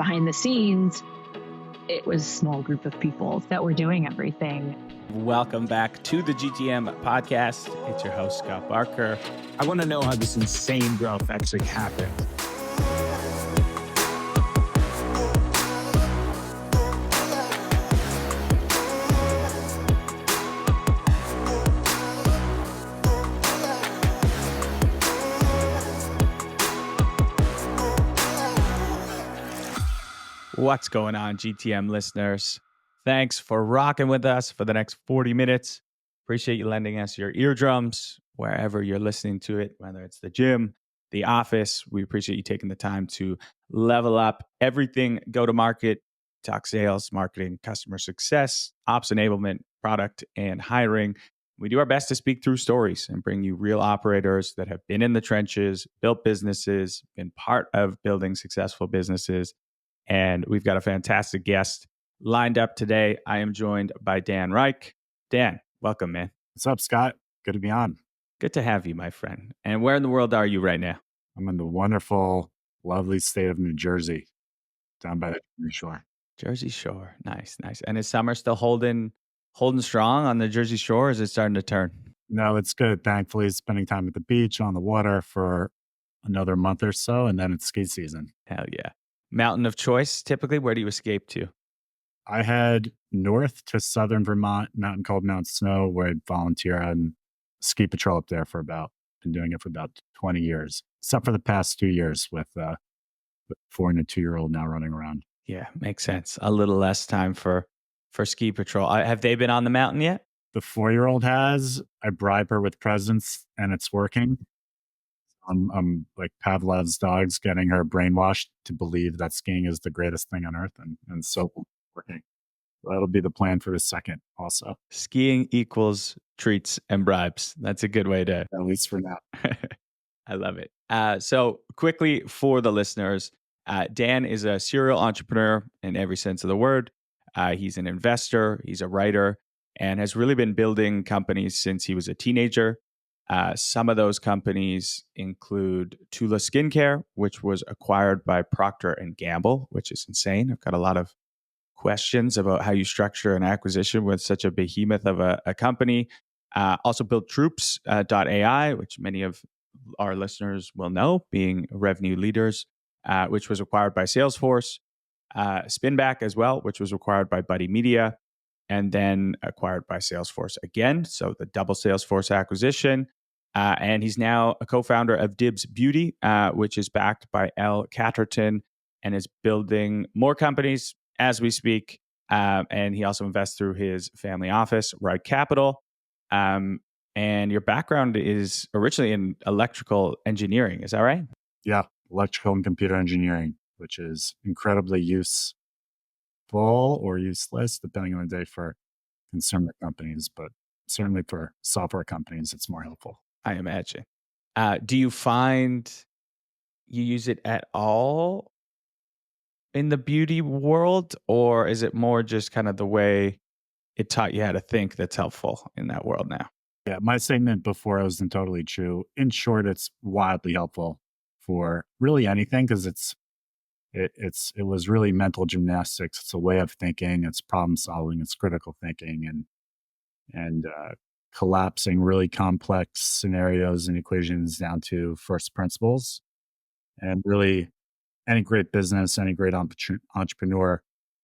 behind the scenes, it was a small group of people that were doing everything. Welcome back to the GTM podcast. It's your host, Scott Barker. I want to know how this insane growth actually happened. What's going on, GTM listeners? Thanks for rocking with us for the next 40 minutes. Appreciate you lending us your eardrums wherever you're listening to it, whether it's the gym, the office. We appreciate you taking the time to level up everything go-to-market, talk sales, marketing, customer success, ops enablement, product, and hiring. We do our best to speak through stories and bring you real operators that have been in the trenches, built businesses, been part of building successful businesses. And we've got a fantastic guest lined up today. I am joined by Dan Reich. Dan, welcome, man. What's up, Scott? Good to be on. Good to have you, my friend. And where in the world are you right now? I'm in the wonderful, lovely state of New Jersey, down by the Jersey Shore. Jersey Shore. Nice, nice. And is summer still holding strong on the Jersey Shore, or is it starting to turn? No, it's good. Thankfully, spending time at the beach, on the water for another month or so, and then it's ski season. Hell yeah. Mountain of choice, typically, where do you escape to? I head north to southern Vermont, mountain called Mount Snow, where I volunteer on ski patrol up there been doing it for about 20 years, except for the past 2 years with 4 and a 2-year-old now running around. Yeah, makes sense. A little less time for ski patrol. Have they been on the mountain yet? The 4-year-old has. I bribe her with presents and it's working. I'm like Pavlov's dogs, getting her brainwashed to believe that skiing is the greatest thing on earth, and so working. That'll be the plan for the second also. Skiing equals treats and bribes. That's a good way to... At least for now. I love it. So quickly for the listeners, Dan is a serial entrepreneur in every sense of the word. He's an investor, he's a writer, and has really been building companies since he was a teenager. Some of those companies include TULA Skincare, which was acquired by Proctor Gamble, which is insane. I've got a lot of questions about how you structure an acquisition with such a behemoth of a company. Also built Troops.ai, which many of our listeners will know, being revenue leaders, which was acquired by Salesforce. Spinback as well, which was acquired by Buddy Media, and then acquired by Salesforce again. So the double Salesforce acquisition. And he's now a co-founder of Dibs Beauty, which is backed by LCatterton and is building more companies as we speak. And he also invests through his family office, Reich Capital. And your background is originally in electrical engineering. Is that right? Yeah, electrical and computer engineering, which is incredibly useful or useless, depending on the day for consumer companies, but certainly for software companies, it's more helpful. I imagine. Do you find you use it at all in the beauty world, or is it more just kind of the way it taught you how to think that's helpful in that world now? Yeah, my statement before wasn't totally true. In short, it's wildly helpful for really anything because it was really mental gymnastics. It's a way of thinking. It's problem solving. It's critical thinking, and collapsing really complex scenarios and equations down to first principles. And really, any great business, any great entrepreneur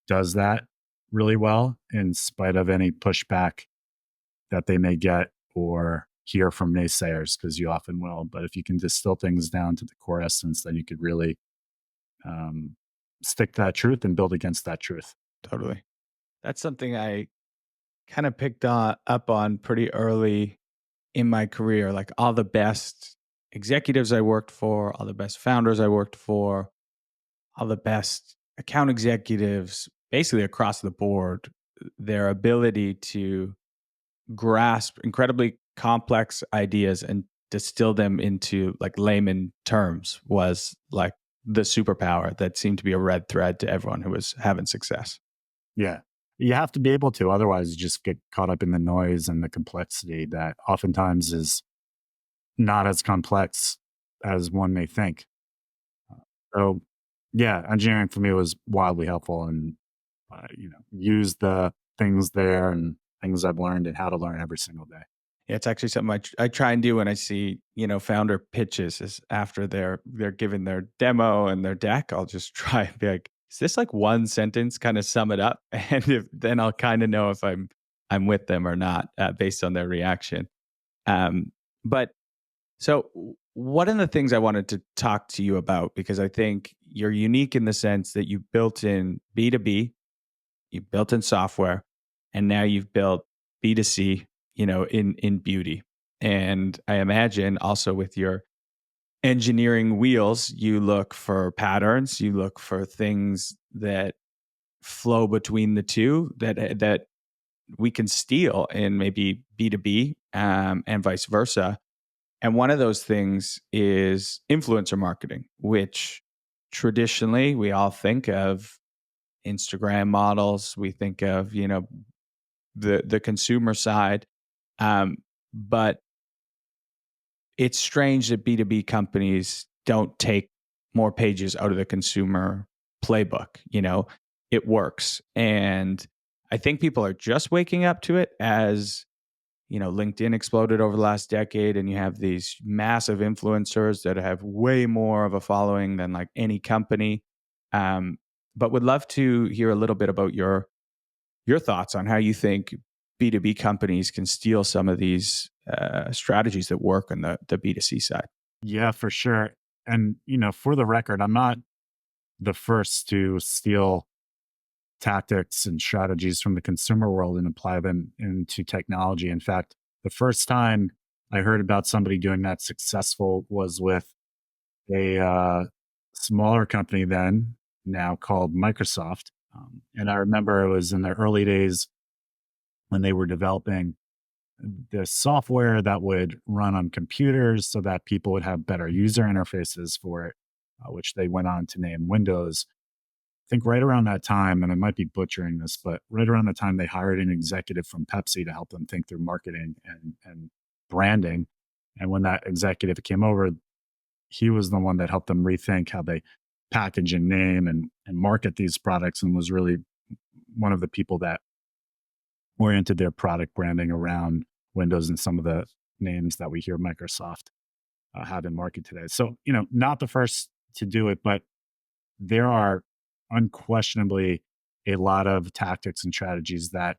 does that really well, in spite of any pushback that they may get or hear from naysayers, because you often will. But if you can distill things down to the core essence, then you could really stick to that truth and build against that truth. Totally. That's something I kind of picked up on pretty early in my career. Like all the best executives I worked for, all the best founders I worked for, all the best account executives, basically across the board, their ability to grasp incredibly complex ideas and distill them into like layman terms was like the superpower that seemed to be a red thread to everyone who was having success. Yeah. You have to be able to, otherwise you just get caught up in the noise and the complexity that oftentimes is not as complex as one may think. So Yeah, engineering for me was wildly helpful, and use the things there and things I've learned and how to learn every single day. Yeah, it's actually something I try and do when I see, founder pitches is after they're given their demo and their deck. I'll just try and be like, is this like one sentence kind of sum it up? And then I'll kind of know if I'm with them or not based on their reaction. But so one of the things I wanted to talk to you about, because I think you're unique in the sense that you built in B2B, you built in software, and now you've built B2C, in beauty. And I imagine also with your engineering wheels, you look for patterns, you look for things that flow between the two that we can steal in maybe B2B and vice versa. And one of those things is influencer marketing, which traditionally we all think of Instagram models, we think of, the consumer side. But it's strange that B2B companies don't take more pages out of the consumer playbook. It works. And I think people are just waking up to it as, LinkedIn exploded over the last decade, and you have these massive influencers that have way more of a following than like any company. But would love to hear a little bit about your thoughts on how you think B2B companies can steal some of these strategies that work on the B2C side. Yeah, for sure. And for the record, I'm not the first to steal tactics and strategies from the consumer world and apply them into technology. In fact, the first time I heard about somebody doing that successful was with a smaller company then, now called Microsoft. And I remember it was in the early days when they were developing the software that would run on computers so that people would have better user interfaces for it, which they went on to name Windows. I think right around that time, and I might be butchering this, but right around the time they hired an executive from Pepsi to help them think through marketing and branding. And when that executive came over, he was the one that helped them rethink how they package and name and market these products, and was really one of the people that oriented their product branding around Windows and some of the names that we hear Microsoft have in market today. So, not the first to do it, but there are unquestionably a lot of tactics and strategies that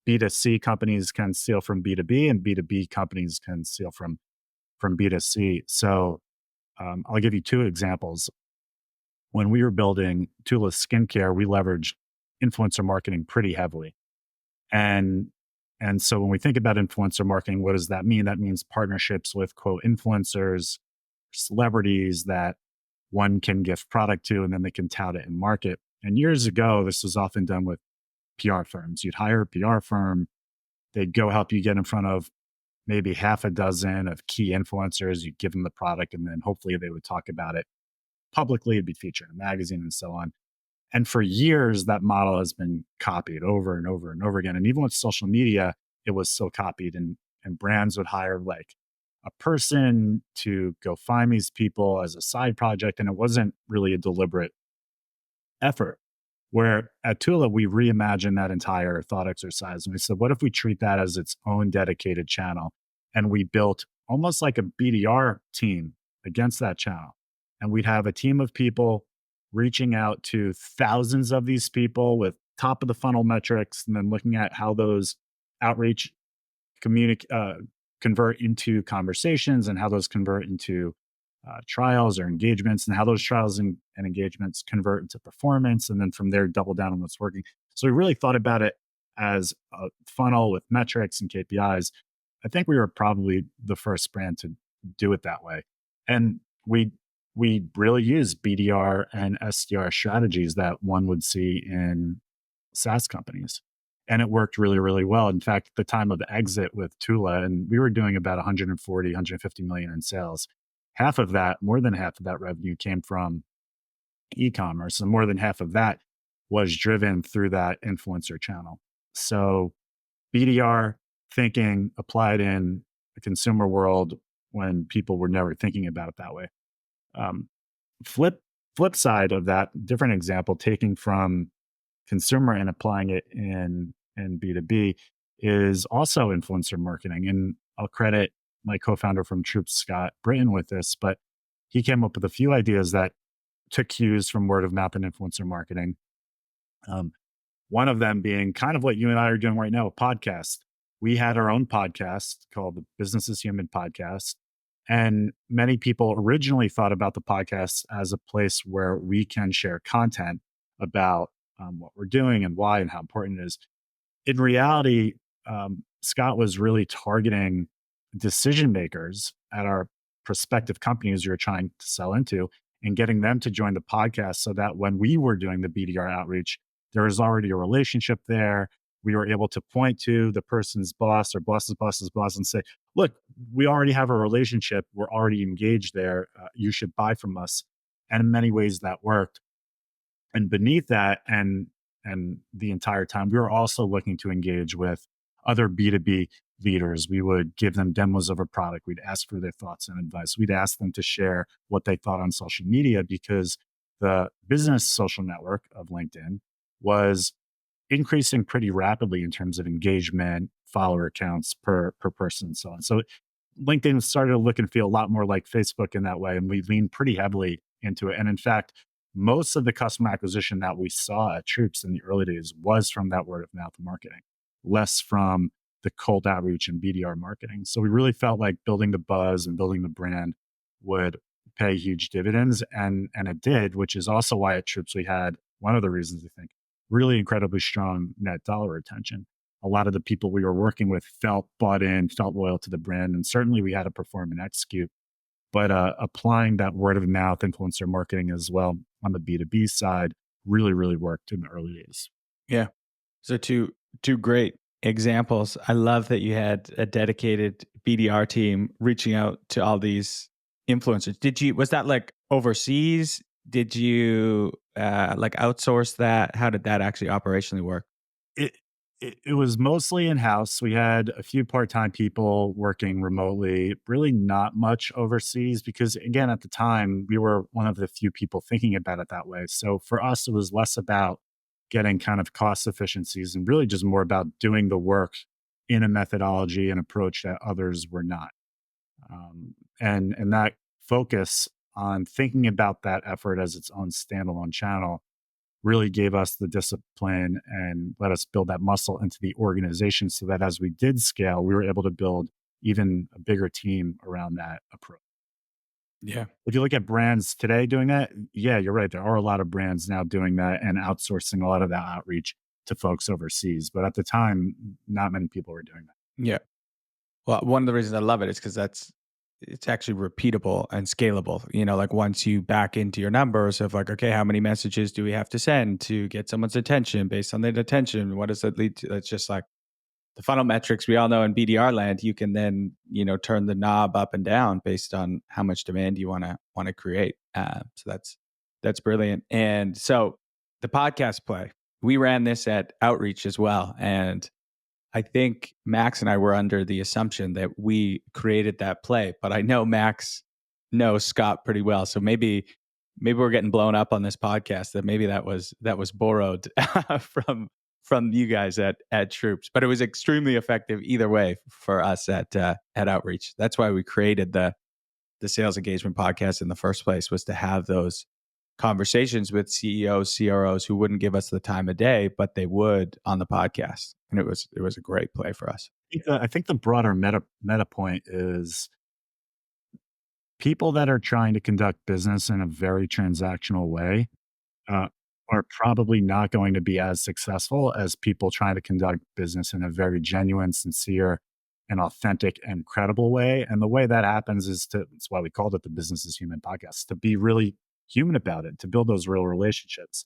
B2C companies can steal from B2B, and B2B companies can steal from B2C. So I'll give you two examples. When we were building TULA Skincare, we leveraged influencer marketing pretty heavily. And and so when we think about influencer marketing, what does that mean? That means partnerships with quote influencers, celebrities that one can gift product to, and then they can tout it and market. And years ago, this was often done with PR firms. You'd hire a PR firm, they'd go help you get in front of maybe half a dozen of key influencers. You'd give them the product, and then hopefully they would talk about it publicly. It'd be featured in a magazine and so on. And for years, that model has been copied over and over and over again. And even with social media, it was still copied. And brands would hire like a person to go find these people as a side project. And it wasn't really a deliberate effort. Where at Tula, we reimagined that entire thought exercise. And we said, what if we treat that as its own dedicated channel? And we built almost like a BDR team against that channel. And we'd have a team of people reaching out to thousands of these people with top of the funnel metrics, and then looking at how those outreach convert into conversations, and how those convert into trials or engagements, and how those trials and engagements convert into performance. And then from there, double down on what's working. So we really thought about it as a funnel with metrics and KPIs. I think we were probably the first brand to do it that way. And we really use BDR and SDR strategies that one would see in SaaS companies. And it worked really, really well. In fact, at the time of the exit with Tula, and we were doing about 140, 150 million in sales. Half of that, more than half of that revenue came from e-commerce. And more than half of that was driven through that influencer channel. So BDR thinking applied in the consumer world when people were never thinking about it that way. Flip flip side of that, different example, taking from consumer and applying it in B2B is also influencer marketing. And I'll credit my co-founder from Troops, Scott Britton, with this, but he came up with a few ideas that took cues from word of mouth and influencer marketing. Um, one of them being kind of what you and I are doing right now, a podcast. We had our own podcast called the Business is Human podcast. And many people originally thought about the podcast as a place where we can share content about what we're doing and why and how important it is. In reality, Scott was really targeting decision makers at our prospective companies you're trying to sell into and getting them to join the podcast so that when we were doing the BDR outreach, there was already a relationship there. We were able to point to the person's boss or boss's boss's boss and say, look, we already have a relationship. We're already engaged there. You should buy from us. And in many ways that worked. And beneath that, and the entire time, we were also looking to engage with other B2B leaders. We would give them demos of a product. We'd ask for their thoughts and advice. We'd ask them to share what they thought on social media because the business social network of LinkedIn was increasing pretty rapidly in terms of engagement, follower counts per person, and so on. So LinkedIn started to look and feel a lot more like Facebook in that way, and we leaned pretty heavily into it. And in fact, most of the customer acquisition that we saw at Troops in the early days was from that word of mouth marketing, less from the cold outreach and BDR marketing. So we really felt like building the buzz and building the brand would pay huge dividends. And it did, which is also why at Troops we had one of the reasons I think really incredibly strong net dollar retention. A lot of the people we were working with felt bought in, felt loyal to the brand. And certainly we had to perform and execute. But applying that word of mouth influencer marketing as well on the B2B side really, really worked in the early days. Yeah. So two great examples. I love that you had a dedicated BDR team reaching out to all these influencers. Was that like overseas? Did you like outsource that? How did that actually operationally work? It, it was mostly in-house. We had a few part-time people working remotely, really not much overseas because again, at the time, we were one of the few people thinking about it that way. So for us, it was less about getting kind of cost efficiencies and really just more about doing the work in a methodology and approach that others were not. And that focus on thinking about that effort as its own standalone channel really gave us the discipline and let us build that muscle into the organization so that as we did scale, we were able to build even a bigger team around that approach. Yeah. If you look at brands today doing that, yeah, you're right. There are a lot of brands now doing that and outsourcing a lot of that outreach to folks overseas. But at the time, not many people were doing that. Yeah. Well, one of the reasons I love it is because it's actually repeatable and scalable. Like once you back into your numbers of like, okay, how many messages do we have to send to get someone's attention based on their attention? What does that lead to? It's just like the funnel metrics we all know in BDR land. You can then, turn the knob up and down based on how much demand you want to create. So that's brilliant. And so the podcast play, we ran this at Outreach as well. And I think Max and I were under the assumption that we created that play, but I know Max knows Scott pretty well. So maybe we're getting blown up on this podcast that maybe that was borrowed from you guys at Troops, but it was extremely effective either way for us at Outreach. That's why we created the sales engagement podcast in the first place, was to have those conversations with CEOs, CROs who wouldn't give us the time of day, but they would on the podcast. And it was a great play for us. I think the broader meta point is people that are trying to conduct business in a very transactional way uh, are probably not going to be as successful as people trying to conduct business in a very genuine, sincere, and authentic and credible way. And the way that happens is that's why we called it the Business is Human podcast, to be really human about it, to build those real relationships.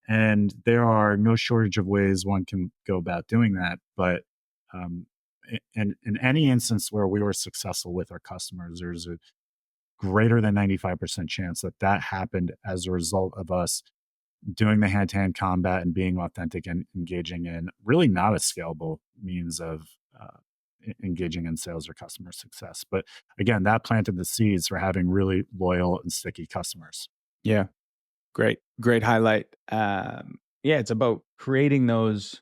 And there are no shortage of ways one can go about doing that. But um, in any instance where we were successful with our customers, there's a greater than 95% chance that that happened as a result of us doing the hand-to-hand combat and being authentic and engaging in really not a scalable means of engaging in sales or customer success. But again, that planted the seeds for having really loyal and sticky customers. Yeah. Great highlight. Yeah, it's about creating those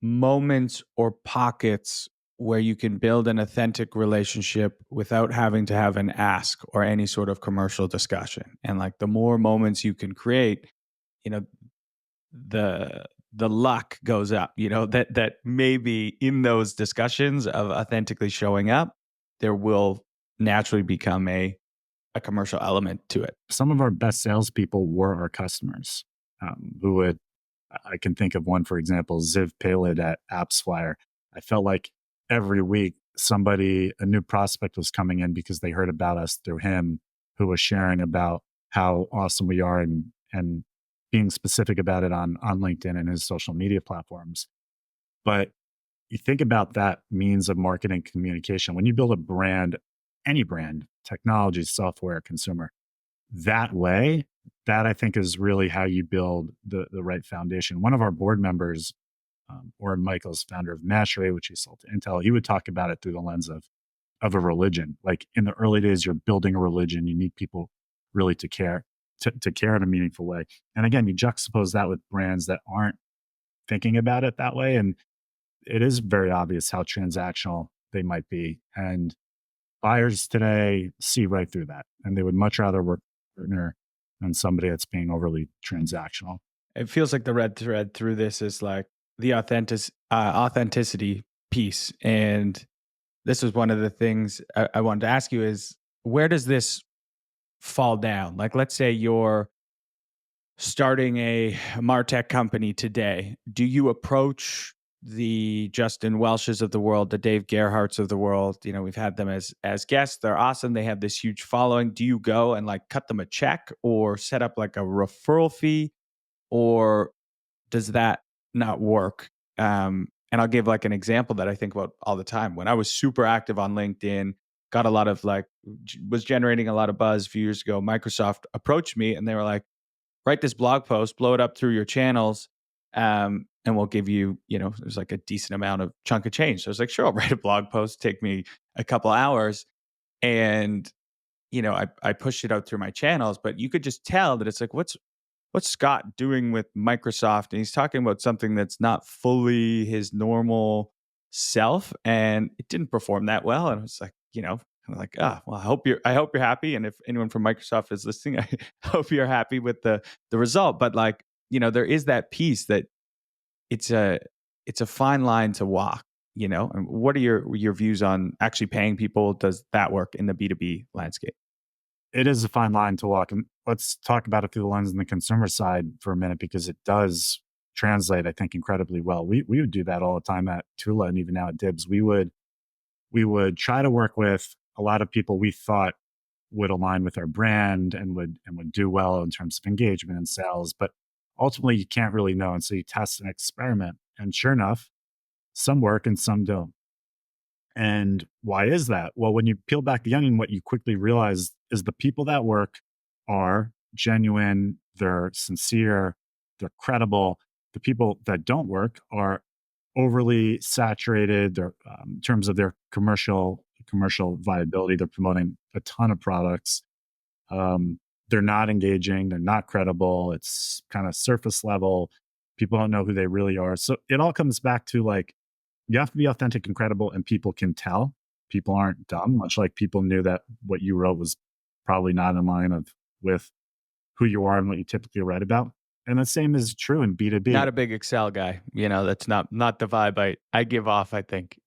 moments or pockets where you can build an authentic relationship without having to have an ask or any sort of commercial discussion. And like the more moments you can create, you know, the luck goes up, that maybe in those discussions of authentically showing up, there will naturally become a commercial element to it. Some of our best salespeople were our customers, who would, I can think of one, for example, Ziv Palid at AppsFlyer. I felt like every week a new prospect was coming in because they heard about us through him, who was sharing about how awesome we are and being specific about it on LinkedIn and his social media platforms. But you think about that means of marketing communication. When you build a brand, any brand, technology, software, consumer, that way, that I think is really how you build the right foundation. One of our board members, Orrin Michaels, founder of Mashray, which he sold to Intel, he would talk about it through the lens of a religion. Like in the early days, you're building a religion. You need people really to care, to care in a meaningful way. And again, you juxtapose that with brands that aren't thinking about it that way, and it is very obvious how transactional they might be. And buyers today see right through that, and they would much rather work with a partner than somebody that's being overly transactional. It feels like the red thread through this is like the authenticity piece. And this was one of the things I wanted to ask you is, where does this fall down? Like, let's say you're starting a MarTech company today. Do you approach the Justin Welsh's of the world, the Dave Gerhardts of the world? We've had them as guests. They're awesome. They have this huge following. Do you go and like cut them a check or set up like a referral fee, or does that not work? And I'll give like an example that I think about all the time. When I was super active on LinkedIn, got a lot of was generating a lot of buzz a few years ago, Microsoft approached me and they were like, write this blog post, blow it up through your channels, and we'll give you, there's like a decent amount of chunk of change. So I was like, sure, I'll write a blog post, take me a couple hours. And, I pushed it out through my channels, but you could just tell that it's like, what's Scott doing with Microsoft? And he's talking about something that's not fully his normal self. And it didn't perform that well. And I was like, I'm like, well, I hope you're happy. And if anyone from Microsoft is listening, I hope you're happy with the result. But like, there is that piece that it's a fine line to walk, And what are your views on actually paying people? Does that work in the B2B landscape? It is a fine line to walk. And let's talk about it through the lens on the consumer side for a minute, because it does translate, I think, incredibly well. We would do that all the time at TULA and even now at Dibs. We would try to work with a lot of people we thought would align with our brand and would do well in terms of engagement and sales. But ultimately, you can't really know. And so you test and experiment. And sure enough, some work and some don't. And why is that? Well, when you peel back the onion, what you quickly realize is the people that work are genuine, they're sincere, they're credible. The people that don't work are overly saturated. They're, in terms of their commercial viability, they're promoting a ton of products. They're not engaging. They're not credible. It's kind of surface level. People don't know who they really are. So it all comes back to like, you have to be authentic and credible, and people can tell. People aren't dumb, much like people knew that what you wrote was probably not in line with who you are and what you typically write about. And the same is true in B2B. Not a big Excel guy. That's not the vibe I give off, I think.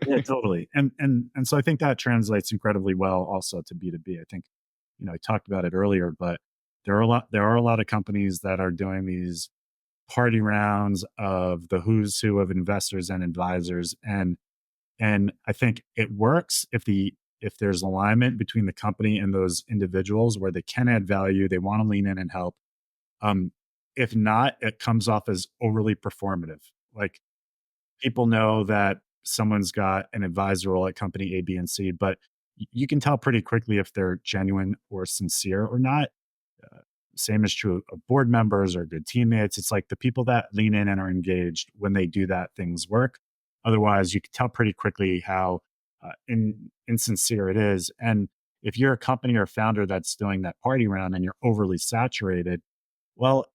Yeah, totally. And so I think that translates incredibly well also to B2B. I think, I talked about it earlier, but there are a lot of companies that are doing these party rounds of the who's who of investors and advisors. And I think it works if there's alignment between the company and those individuals where they can add value, they want to lean in and help. If not, it comes off as overly performative. Like, people know that someone's got an advisor role at company A, B, and C, but you can tell pretty quickly if they're genuine or sincere or not. Same is true of board members or good teammates. It's like the people that lean in and are engaged, when they do that, things work. Otherwise, you can tell pretty quickly how insincere it is. And if you're a company or founder that's doing that party round and you're overly saturated, well,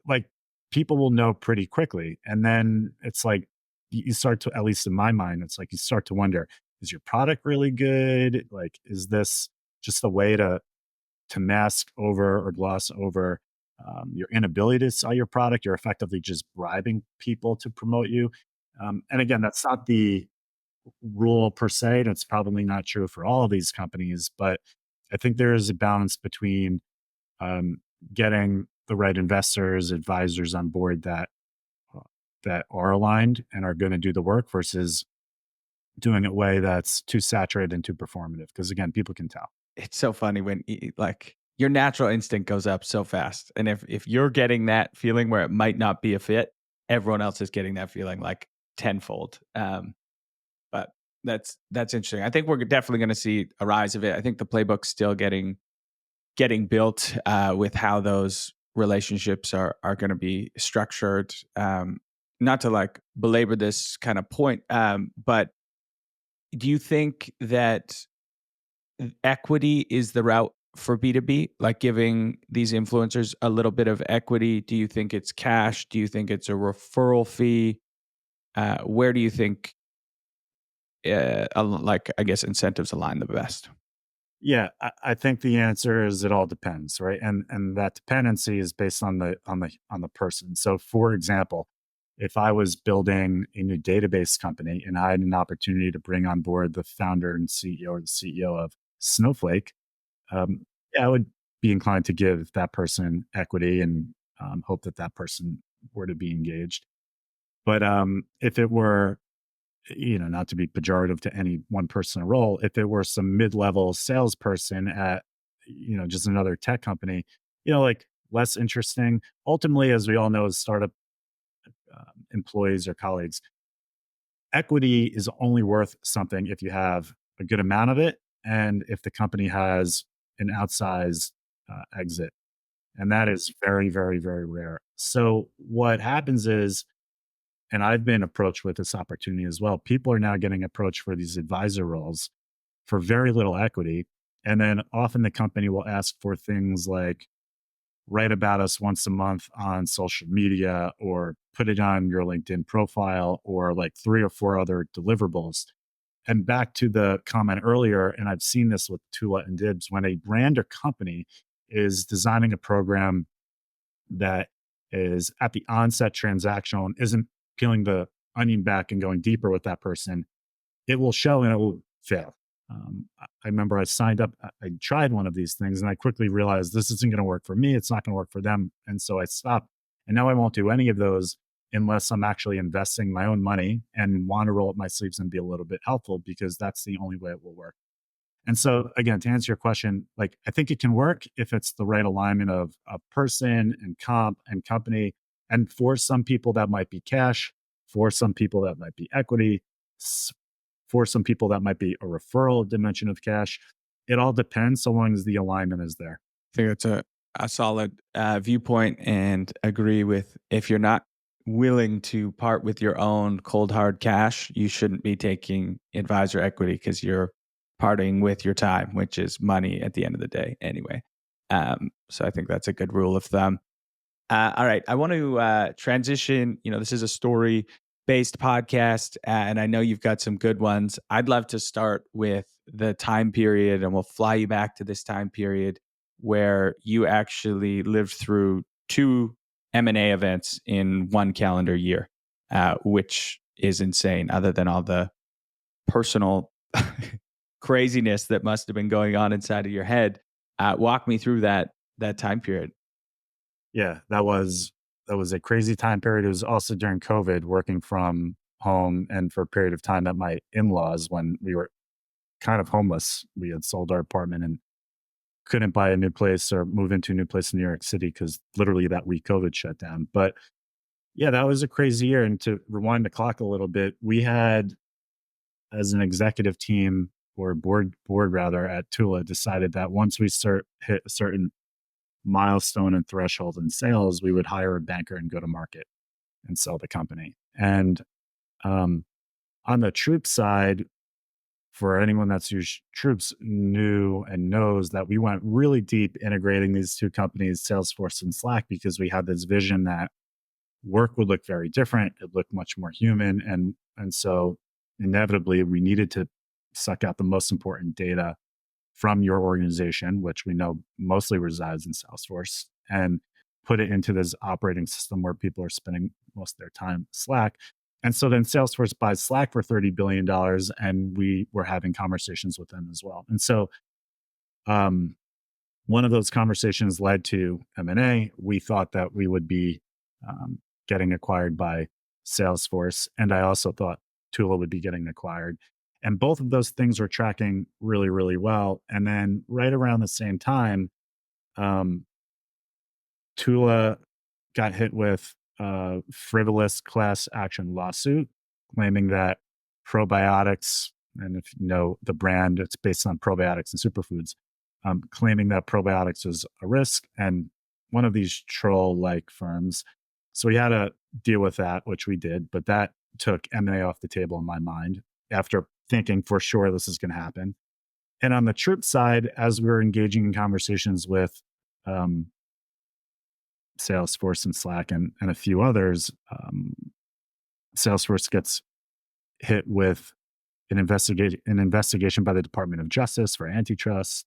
like people will know pretty quickly. And then it's like you start to, at least in my mind, it's like you start to wonder, is your product really good? Like, is this just a way to mask over or gloss over your inability to sell your product? You're effectively just bribing people to promote you. And again, that's not the rule per se. And it's probably not true for all of these companies, but I think there is a balance between um, getting the right investors, advisors on board uh, that are aligned and are going to do the work versus doing it a way that's too saturated and too performative. Because again, people can tell. It's so funny when like your natural instinct goes up so fast. And if you're getting that feeling where it might not be a fit, everyone else is getting that feeling like tenfold. But that's interesting. I think we're definitely going to see a rise of it. I think the playbook's still getting built with how those relationships are going to be structured. Not to like belabor this kind of point, but do you think that equity is the route for B2B, like giving these influencers a little bit of equity? Do you think it's cash? Do you think it's a referral fee? Where do you think, like, I guess, incentives align the best? Yeah, I think the answer is it all depends, right? And that dependency is based on the person. So, for example, if I was building a new database company and I had an opportunity to bring on board the founder and CEO or the CEO of Snowflake, yeah, I would be inclined to give that person equity and hope that that person were to be engaged. But if it were, not to be pejorative to any one person or role, if it were some mid-level salesperson at, just another tech company, like less interesting. Ultimately, as we all know, as startup employees or colleagues, equity is only worth something if you have a good amount of it and if the company has an outsized exit. And that is very, very, very rare. So what happens is, and I've been approached with this opportunity as well. People are now getting approached for these advisor roles for very little equity. And then often the company will ask for things like write about us once a month on social media or put it on your LinkedIn profile or like 3 or 4 other deliverables. And back to the comment earlier, and I've seen this with Tula and Dibs, when a brand or company is designing a program that is at the onset transactional and isn't peeling the onion back and going deeper with that person, it will show and it will fail. I remember I signed up, I tried one of these things and I quickly realized this isn't going to work for me. It's not going to work for them. And so I stopped. And now I won't do any of those unless I'm actually investing my own money and want to roll up my sleeves and be a little bit helpful because that's the only way it will work. And so, again, to answer your question, like I think it can work if it's the right alignment of person and comp and company. And for some people, that might be cash. For some people, that might be equity. For some people, that might be a referral dimension of cash. It all depends so long as the alignment is there. I think that's a solid viewpoint and agree with if you're not willing to part with your own cold hard cash, you shouldn't be taking advisor equity because you're parting with your time, which is money at the end of the day anyway. So I think that's a good rule of thumb. All right, I want to transition. This is a story based podcast, and I know you've got some good ones. I'd love to start with the time period, and we'll fly you back to this time period where you actually lived through 2 M&A events in 1 calendar year, which is insane, other than all the personal craziness that must have been going on inside of your head. Walk me through that time period. Yeah, that was a crazy time period. It was also during COVID, working from home, and for a period of time at my in-laws when we were kind of homeless. We had sold our apartment and couldn't buy a new place or move into a new place in New York City because literally that week COVID shut down. But yeah, that was a crazy year. And to rewind the clock a little bit, we had, as an executive team or board rather at Tula, decided that once we hit a certain milestone and threshold in sales, we would hire a banker and go to market and sell the company. And on the Troops side, for anyone that's used Troops knew and knows that we went really deep integrating these two companies, Salesforce and Slack, because we had this vision that work would look very different. It looked much more human. And so inevitably we needed to suck out the most important data from your organization, which we know mostly resides in Salesforce, and put it into this operating system where people are spending most of their time, Slack. And so then Salesforce buys Slack for $30 billion, and we were having conversations with them as well. And so one of those conversations led to M&A. We thought that we would be getting acquired by Salesforce. And I also thought TULA would be getting acquired. And both of those things were tracking really, really well. And then right around the same time, TULA got hit with a frivolous class action lawsuit claiming that probiotics, and if you know the brand, it's based on probiotics and superfoods, claiming that probiotics was a risk, and one of these troll-like firms. So we had to deal with that, which we did, but that took M&A off the table in my mind after thinking for sure this is going to happen. And on the Troop side, as we were engaging in conversations with Salesforce and Slack and a few others, Salesforce gets hit with an investigation by the Department of Justice for antitrust.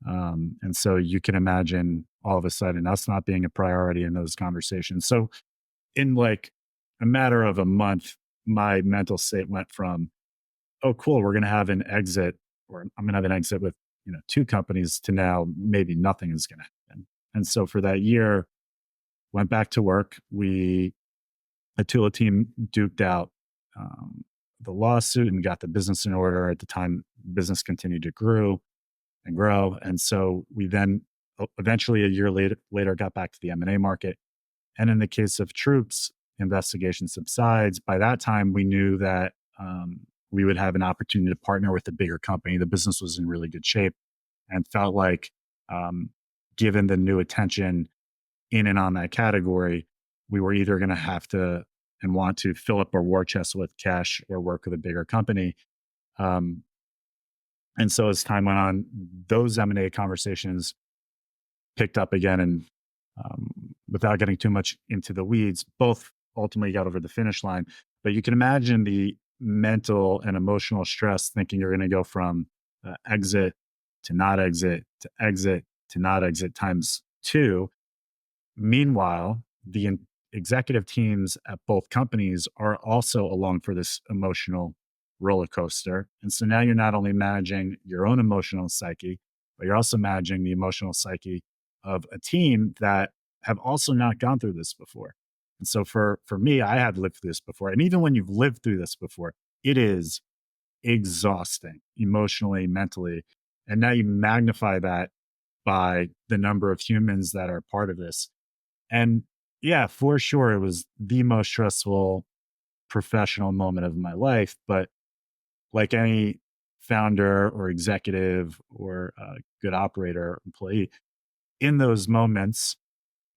And so you can imagine all of a sudden us not being a priority in those conversations. So in like a matter of a month, my mental state went from, oh, cool, we're going to have an exit, or I'm going to have an exit with, two companies, to now maybe nothing is going to happen. And so for that year, went back to work. The TULA team duked out the lawsuit and got the business in order. At the time, business continued to grow. And so we then eventually a year later got back to the M&A market. And in the case of Troops, investigation subsides. By that time, we knew that we would have an opportunity to partner with a bigger company. The business was in really good shape and felt like, given the new attention in and on that category, we were either going to have to and want to fill up our war chest with cash or work with a bigger company. And so as time went on, those M&A conversations picked up again. And without getting too much into the weeds, both ultimately got over the finish line. But you can imagine the mental and emotional stress thinking you're going to go from exit to not exit to exit to not exit times two. Meanwhile, the executive teams at both companies are also along for this emotional roller coaster. And so now you're not only managing your own emotional psyche, but you're also managing the emotional psyche of a team that have also not gone through this before. And so for me, I had lived through this before. And even when you've lived through this before, it is exhausting emotionally, mentally. And now you magnify that by the number of humans that are part of this. And yeah, for sure, it was the most stressful professional moment of my life. But like any founder or executive or good operator or employee, in those moments,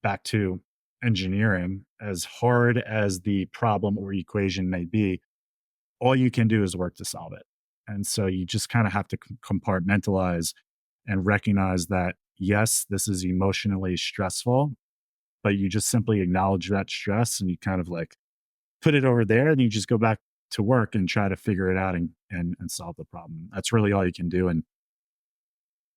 back to engineering, as hard as the problem or equation may be, all you can do is work to solve it. And so you just kind of have to compartmentalize and recognize that, yes, this is emotionally stressful, but you just simply acknowledge that stress and you kind of like put it over there and you just go back to work and try to figure it out and solve the problem. That's really all you can do. And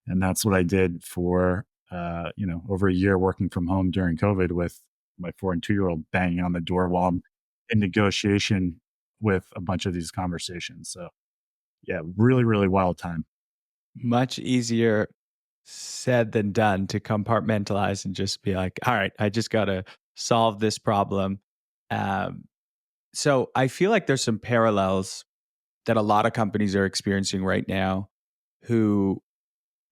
that's what I did for, over a year working from home during COVID with my 4 and 2-year-old banging on the door while I'm in negotiation with a bunch of these conversations. So yeah, really, really wild time. Much easier said than done to compartmentalize and just be like, all right, I just got to solve this problem. So I feel like there's some parallels that a lot of companies are experiencing right now.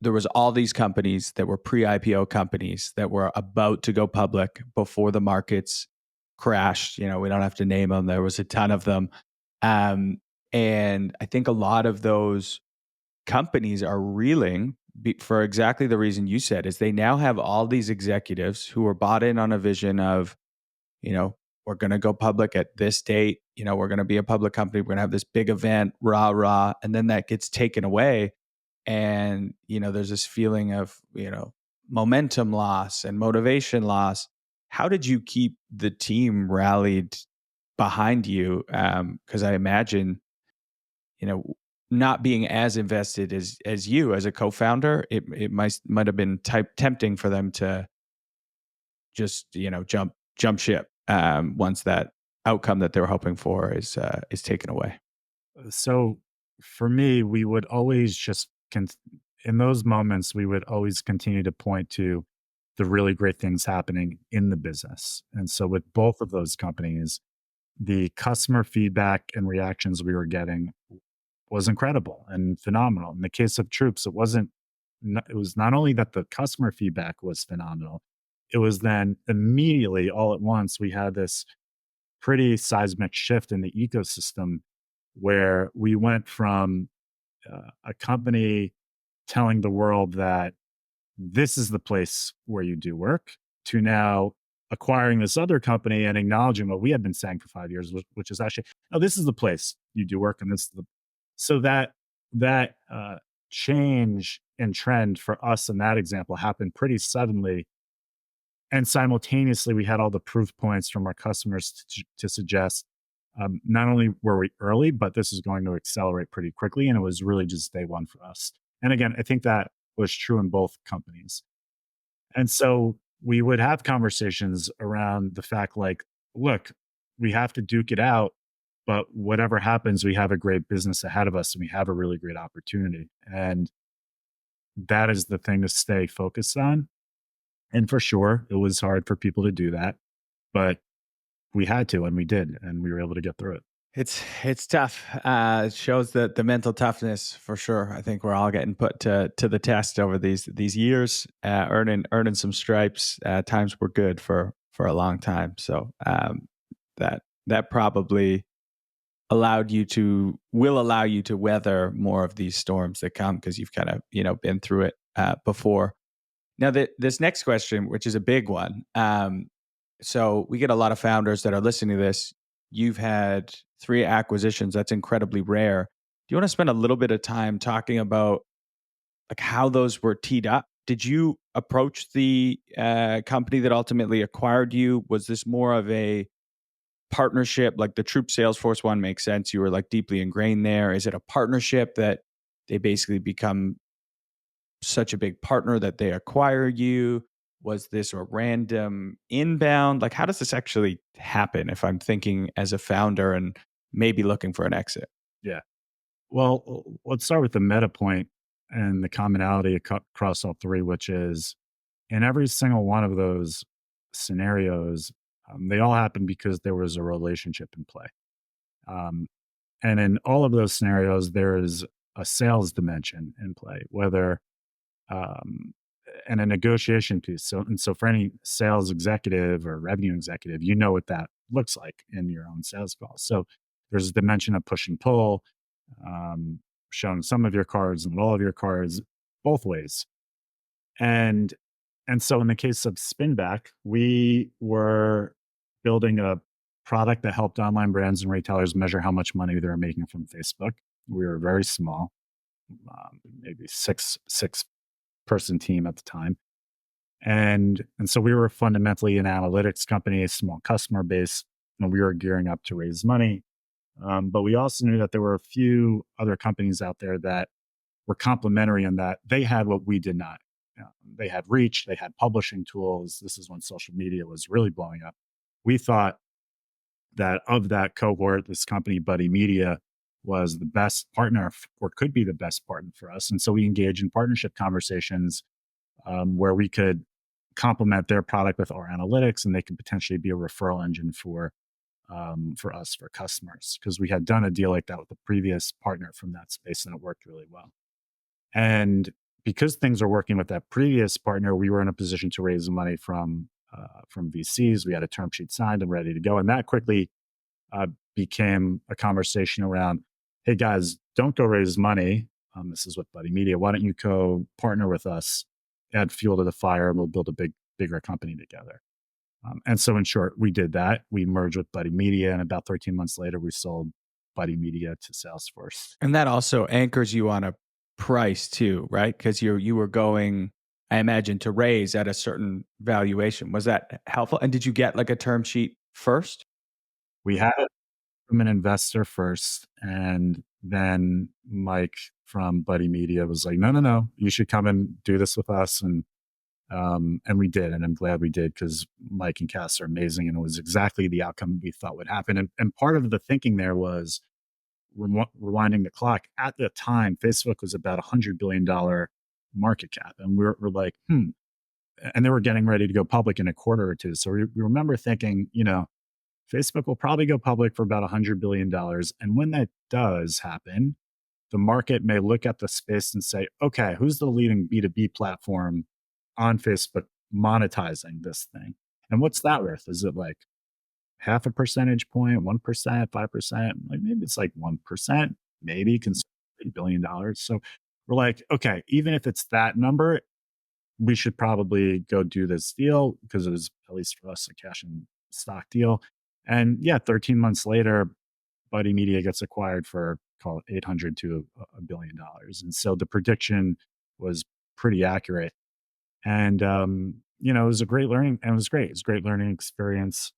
There was all these companies that were pre-IPO companies that were about to go public before the markets crashed. We don't have to name them. There was a ton of them. And I think a lot of those companies are reeling for exactly the reason you said, is they now have all these executives who are bought in on a vision of, we're we're going to go public at this date. We're going to be a public company. We're going to have this big event, rah, rah. And then that gets taken away. And, there's this feeling of, momentum loss and motivation loss. How did you keep the team rallied behind you? Because I imagine, not being as invested as you as a co-founder, it might have been tempting for them to just jump ship once that outcome that they were hoping for is taken away. So for me, we would always in those moments, we would always continue to point to the really great things happening in the business. And so with both of those companies, the customer feedback and reactions we were getting was incredible and phenomenal. In the case of Troops, it was not only that the customer feedback was phenomenal, it was then immediately all at once we had this pretty seismic shift in the ecosystem where we went from a company telling the world that this is the place where you do work to now acquiring this other company and acknowledging what we had been saying for 5 years, which is actually, no, this is the place you do work, and this is so that change in trend for us in that example happened pretty suddenly, and simultaneously we had all the proof points from our customers to suggest not only were we early, but this is going to accelerate pretty quickly, and it was really just day one for us. And again, I think that was true in both companies. And so we would have conversations around the fact like, look, we have to duke it out, but whatever happens, we have a great business ahead of us and we have a really great opportunity. And that is the thing to stay focused on. And for sure, it was hard for people to do that, but we had to, and we did, and we were able to get through it. It's tough. It shows the mental toughness for sure. I think we're all getting put to the test over these years, earning some stripes. Times were good for a long time, so that probably will allow you to weather more of these storms that come because you've kind of been through it before. Now, this next question, which is a big one, so we get a lot of founders that are listening to this. You've had 3 acquisitions. That's incredibly rare. Do you want to spend a little bit of time talking about like how those were teed up? Did you approach the company that ultimately acquired you? Was this more of a partnership? Like the Troop Salesforce one makes sense. You were like deeply ingrained there. Is it a partnership that they basically become such a big partner that they acquire you? Was this a random inbound? Like, how does this actually happen if I'm thinking as a founder and maybe looking for an exit? Yeah. Well, let's start with the meta point and the commonality across all 3, which is in every single one of those scenarios, they all happened because there was a relationship in play. Um, and in all of those scenarios, there is a sales dimension in play, whether um, and a negotiation piece. So for any sales executive or revenue executive, you know what that looks like in your own sales call. So there's a dimension of push and pull, um, showing some of your cards and all of your cards, both ways. And so in the case of Spinback, we were building a product that helped online brands and retailers measure how much money they were making from Facebook. We were very small, maybe six person team at the time. And so we were fundamentally an analytics company, a small customer base, and we were gearing up to raise money. But we also knew that there were a few other companies out there that were complementary in that they had what we did not. They had reach, they had publishing tools. This is when social media was really blowing up. We thought that of that cohort, this company, Buddy Media, was the best partner or could be the best partner for us. And so we engaged in partnership conversations where we could complement their product with our analytics, and they could potentially be a referral engine for us, for customers, because we had done a deal like that with a previous partner from that space, and it worked really well. And because things are working with that previous partner, we were in a position to raise money from VCs. We had a term sheet signed and ready to go, and that quickly became a conversation around, hey guys, don't go raise money. This is with Buddy Media. Why don't you co-partner with us, add fuel to the fire, and we'll build a bigger company together. And so in short, we did that. We merged with Buddy Media, and about 13 months later, we sold Buddy Media to Salesforce. And that also anchors you on a price too, right? Because you were going, I imagine, to raise at a certain valuation. Was that helpful? And did you get like a term sheet first? We had it from an investor first, and then Mike from Buddy Media was like, "No, no, no, you should come and do this with us." And we did, and I'm glad we did because Mike and Cass are amazing, and it was exactly the outcome we thought would happen. And part of the thinking there was rewinding the clock. At the time, Facebook was about $100 billion market cap, and we're like, and they were getting ready to go public in a quarter or two. So we remember thinking, Facebook will probably go public for about $100 billion, and when that does happen, the market may look at the space and say, okay, who's the leading B2B platform on Facebook monetizing this thing? And what's that worth? Is it like half a percentage point, 1%, 5%? Like maybe it's like 1%, maybe consider $1 billion. So we're like, okay, even if it's that number, we should probably go do this deal because it was, at least for us, a cash and stock deal. And yeah, 13 months later, Buddy Media gets acquired for, call it 800 to $1 billion. And so the prediction was pretty accurate. And, it was a great learning, and it was great. It was a great learning experience.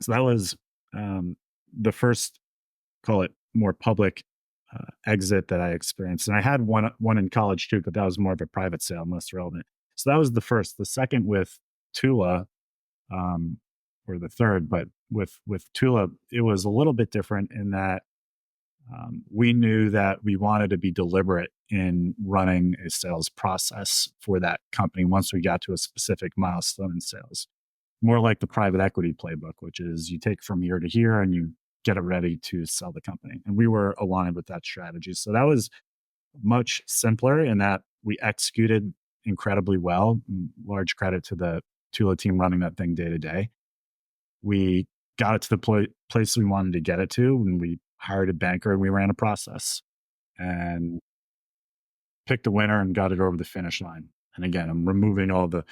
So that was the first, call it more public exit that I experienced. And I had one in college too, but that was more of a private sale, less relevant. So that was the first. The second with Tula, or the third, but with Tula, it was a little bit different in that we knew that we wanted to be deliberate in running a sales process for that company once we got to a specific milestone in sales. More like the private equity playbook, which is you take from here to here and you get it ready to sell the company. And we were aligned with that strategy. So that was much simpler in that we executed incredibly well. Large credit to the Tula team running that thing day to day. We got it to the place we wanted to get it to, and we hired a banker and we ran a process and picked a winner and got it over the finish line. And again, I'm removing all the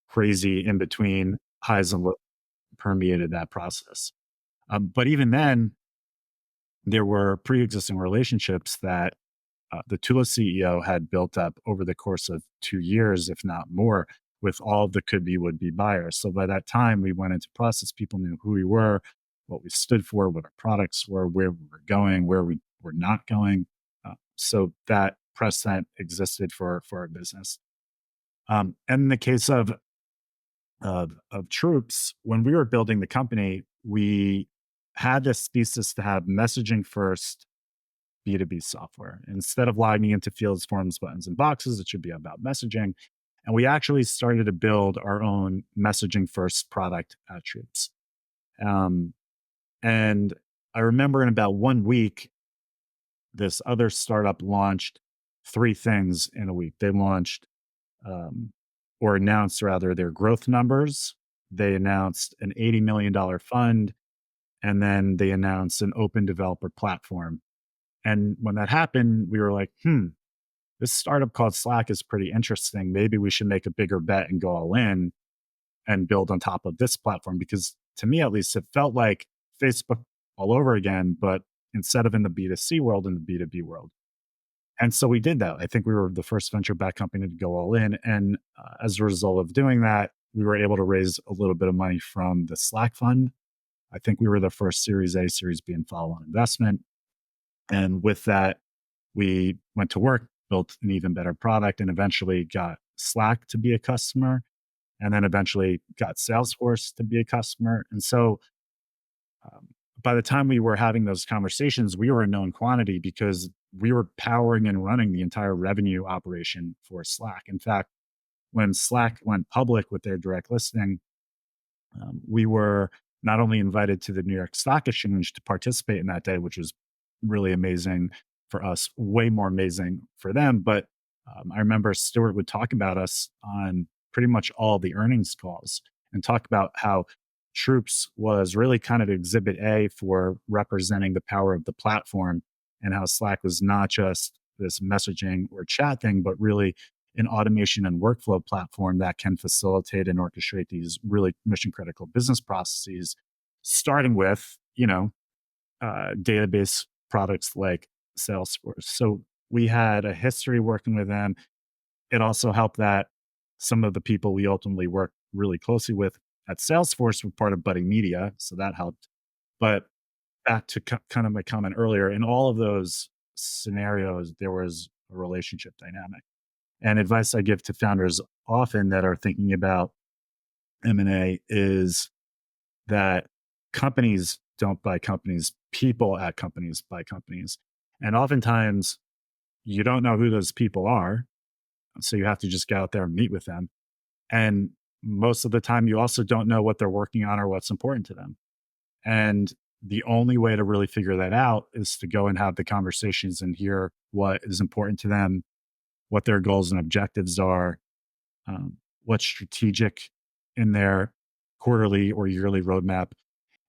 crazy in between highs and lows permeated that process. But even then, there were pre-existing relationships that the Tula CEO had built up over the course of 2 years, if not more, with all of the could-be, would-be buyers. So by that time, we went into process. People knew who we were, what we stood for, what our products were, where we were going, where we were not going. So that precedent existed for our business. And in the case of Troops, when we were building the company, we had this thesis to have messaging first B2B software. Instead of logging into fields, forms, buttons, and boxes, it should be about messaging. And we actually started to build our own messaging first product at Troops. And I remember in about 1 week, this other startup launched 3 things in a week. They launched or announced rather their growth numbers. They announced an $80 million fund, and then they announced an open developer platform. And when that happened, we were like, this startup called Slack is pretty interesting. Maybe we should make a bigger bet and go all in and build on top of this platform. Because to me, at least, it felt like Facebook all over again, but instead of in the B2C world, in the B2B world. And so we did that. I think we were the first venture-backed company to go all in. And as a result of doing that, we were able to raise a little bit of money from the Slack fund. I think we were the first Series A, Series B, and follow-on investment. And with that, we went to work, built an even better product, and eventually got Slack to be a customer, and then eventually got Salesforce to be a customer. And so by the time we were having those conversations, we were a known quantity because we were powering and running the entire revenue operation for Slack. In fact, when Slack went public with their direct listing, we were not only invited to the New York Stock Exchange to participate in that day, which was really amazing for us, way more amazing for them. But I remember Stuart would talk about us on pretty much all the earnings calls and talk about how Troops was really kind of exhibit A for representing the power of the platform, and how Slack was not just this messaging or chat thing, but really an automation and workflow platform that can facilitate and orchestrate these really mission critical business processes, starting with, database products like Salesforce. So we had a history working with them. It also helped that some of the people we ultimately worked really closely with at Salesforce were part of Budding Media. So that helped. But back to kind of my comment earlier, in all of those scenarios, there was a relationship dynamic. And advice I give to founders often that are thinking about M&A is that companies don't buy companies, people at companies buy companies. And oftentimes you don't know who those people are. So you have to just get out there and meet with them. And most of the time, you also don't know what they're working on or what's important to them. And the only way to really figure that out is to go and have the conversations and hear what is important to them, what their goals and objectives are, what's strategic in their quarterly or yearly roadmap.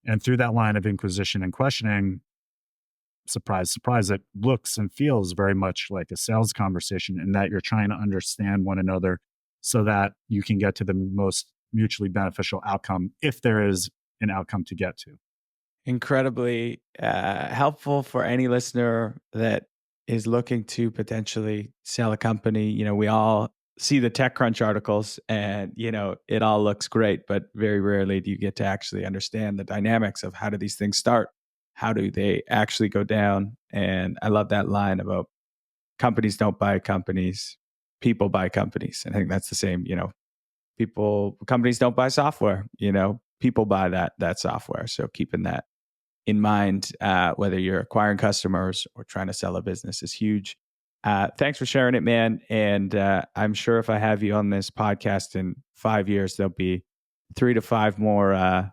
And through that line of inquisition and questioning, surprise, surprise, it looks and feels very much like a sales conversation in that you're trying to understand one another so that you can get to the most mutually beneficial outcome if there is an outcome to get to. Incredibly helpful for any listener that is looking to potentially sell a company. We all see the TechCrunch articles and, it all looks great, but very rarely do you get to actually understand the dynamics of how do these things start? How do they actually go down? And I love that line about companies don't buy companies, people buy companies. And I think that's the same, companies don't buy software, people buy that software. So keeping that in mind, whether you're acquiring customers or trying to sell a business is huge. Thanks for sharing it, man. And I'm sure if I have you on this podcast in 5 years, there'll be 3 to 5 more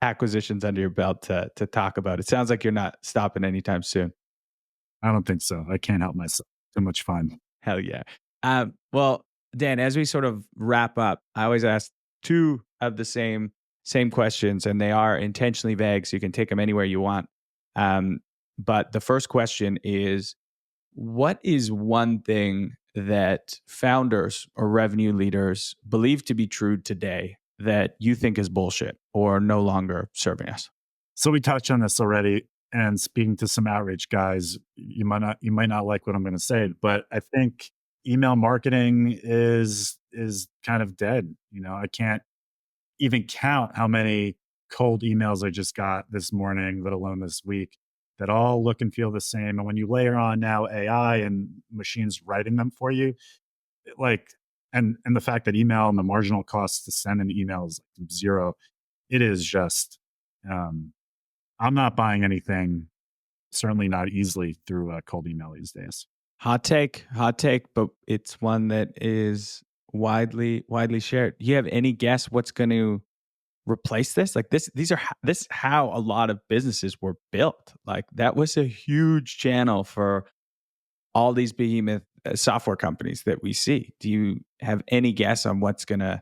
acquisitions under your belt to talk about. It sounds like you're not stopping anytime soon. I don't think so. I can't help myself. Too much fun. Hell yeah. Well, Dan, as we sort of wrap up, I always ask 2 of the same questions, and they are intentionally vague, so you can take them anywhere you want. But the first question is, what is one thing that founders or revenue leaders believe to be true today that you think is bullshit or no longer serving us? So we touched on this already. And speaking to some outreach guys, you might not like what I'm going to say, but I think email marketing is kind of dead. I can't even count how many cold emails I just got this morning, let alone this week, that all look and feel the same. And when you layer on now AI and machines writing them for you, and the fact that email and the marginal cost to send an email is zero, it is just, I'm not buying anything, certainly not easily through a cold email these days. Hot take, but it's one that is widely shared. Do you have any guess what's going to replace this? Like this is how a lot of businesses were built. Like that was a huge channel for all these behemoth software companies that we see. Do you have any guess on what's going to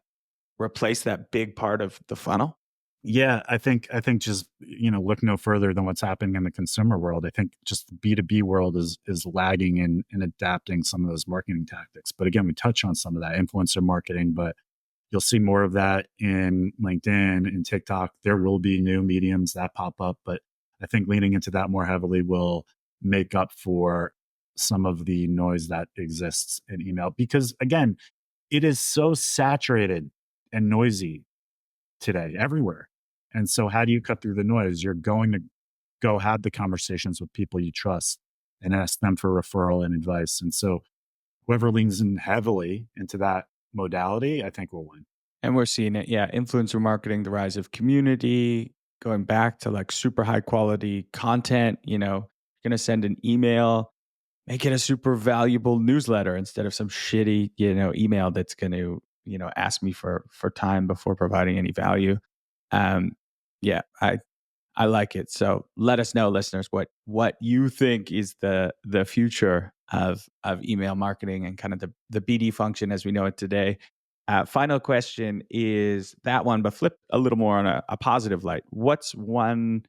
replace that big part of the funnel? Yeah, I think just, look no further than what's happening in the consumer world. I think just the B2B world is lagging in adapting some of those marketing tactics. But again, we touch on some of that influencer marketing, but you'll see more of that in LinkedIn and TikTok. There will be new mediums that pop up, but I think leaning into that more heavily will make up for some of the noise that exists in email. Because again, it is so saturated and noisy today everywhere. And so how do you cut through the noise? You're going to go have the conversations with people you trust and ask them for referral and advice. And so whoever leans in heavily into that modality, I think will win. And we're seeing it. Yeah. Influencer marketing, the rise of community, going back to like super high quality content, you're going to send an email, make it a super valuable newsletter instead of some shitty, email that's going to, ask me for time before providing any value. Yeah, I like it. So let us know, listeners, what you think is the future of email marketing and kind of the BD function as we know it today. Final question is that one, but flip a little more on a positive light. What's one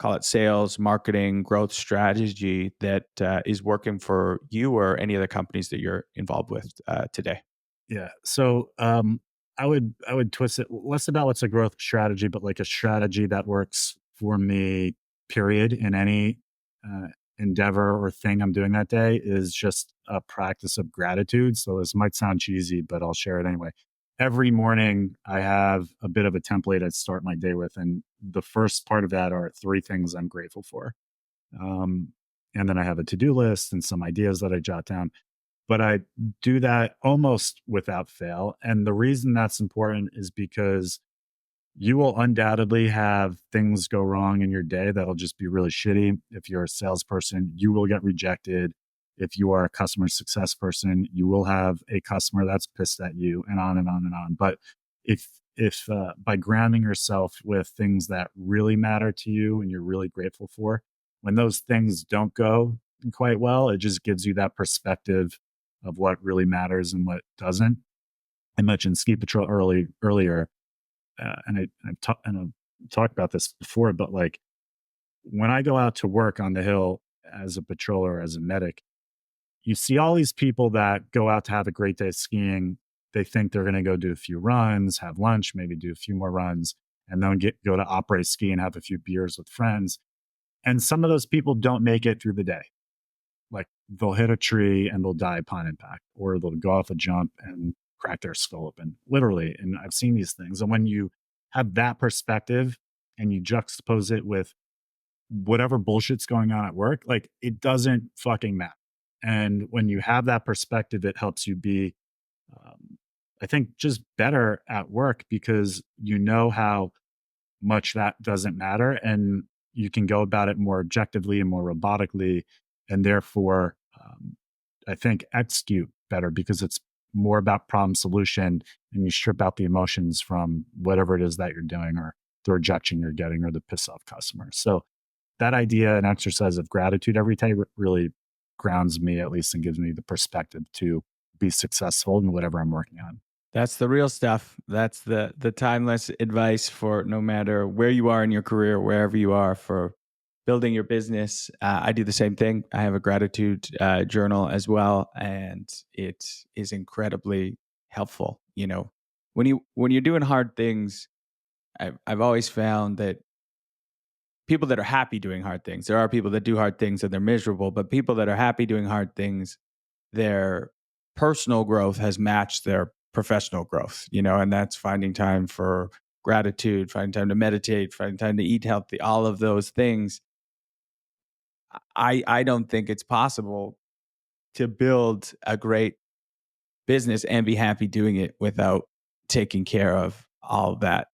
call it sales, marketing, growth strategy that is working for you or any of the companies that you're involved with today? Yeah. So I would twist it less about what's a growth strategy, but like a strategy that works for me, period, in any uh, endeavor or thing I'm doing that day is just a practice of gratitude. So this might sound cheesy, but I'll share it anyway. Every morning I have a bit of a template I start my day with. And the first part of that are three things I'm grateful for. Um, and then I have a to-do list and some ideas that I jot down, but I do that almost without fail. And the reason that's important is because you will undoubtedly have things go wrong in your day that'll just be really shitty. If you're a salesperson, you will get rejected. If you are a customer success person, you will have a customer that's pissed at you, and on and on and on. But if by grounding yourself with things that really matter to you and you're really grateful for, when those things don't go quite well, it just gives you that perspective of what really matters and what doesn't. I mentioned ski patrol earlier, and I've talked about this before, but like when I go out to work on the hill as a patroller, as a medic, you see all these people that go out to have a great day skiing. They think they're going to go do a few runs, have lunch, maybe do a few more runs, and then go to après ski and have a few beers with friends. And some of those people don't make it through the day. Like they'll hit a tree and they'll die upon impact, or they'll go off a jump and crack their skull open, literally. And I've seen these things. And when you have that perspective and you juxtapose it with whatever bullshit's going on at work, like it doesn't fucking matter. And when you have that perspective, it helps you be, I think, just better at work because you know how much that doesn't matter and you can go about it more objectively and more robotically, and therefore I think execute better because it's more about problem solution and you strip out the emotions from whatever it is that you're doing or the rejection you're getting or the piss off customer. So that idea and exercise of gratitude every day really grounds me, at least, and gives me the perspective to be successful in whatever I'm working on. That's the real stuff. That's the timeless advice for no matter where you are in your career, wherever you are, for building your business. I do the same thing. I have a gratitude journal as well, and it is incredibly helpful. You know, when you're doing hard things, I've always found that people that are happy doing hard things, there are people that do hard things and they're miserable, but people that are happy doing hard things, their personal growth has matched their professional growth, you know, and that's finding time for gratitude, finding time to meditate, finding time to eat healthy, all of those things. I don't think it's possible to build a great business and be happy doing it without taking care of all that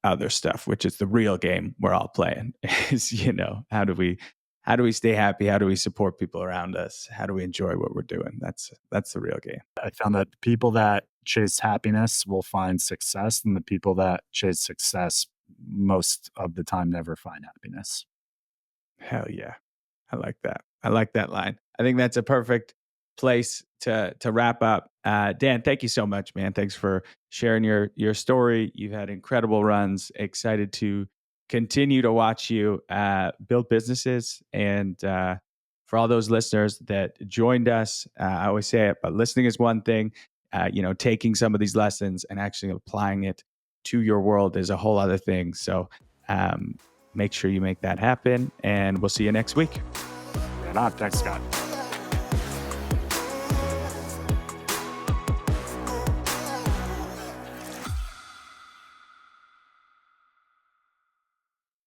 other stuff, which is the real game we're all playing. Is, you know, how do we stay happy? How do we support people around us? How do we enjoy what we're doing? That's the real game. I found that people that chase happiness will find success, and the people that chase success most of the time never find happiness. Hell yeah. I like that. I like that line. I think that's a perfect place to wrap up. Dan, thank you so much, man. Thanks for sharing your story. You've had incredible runs. Excited to continue to watch you build businesses. And for all those listeners that joined us, I always say it, but listening is one thing. You know, taking some of these lessons and actually applying it to your world is a whole other thing. So make sure you make that happen. And we'll see you next week. Thanks, Scott.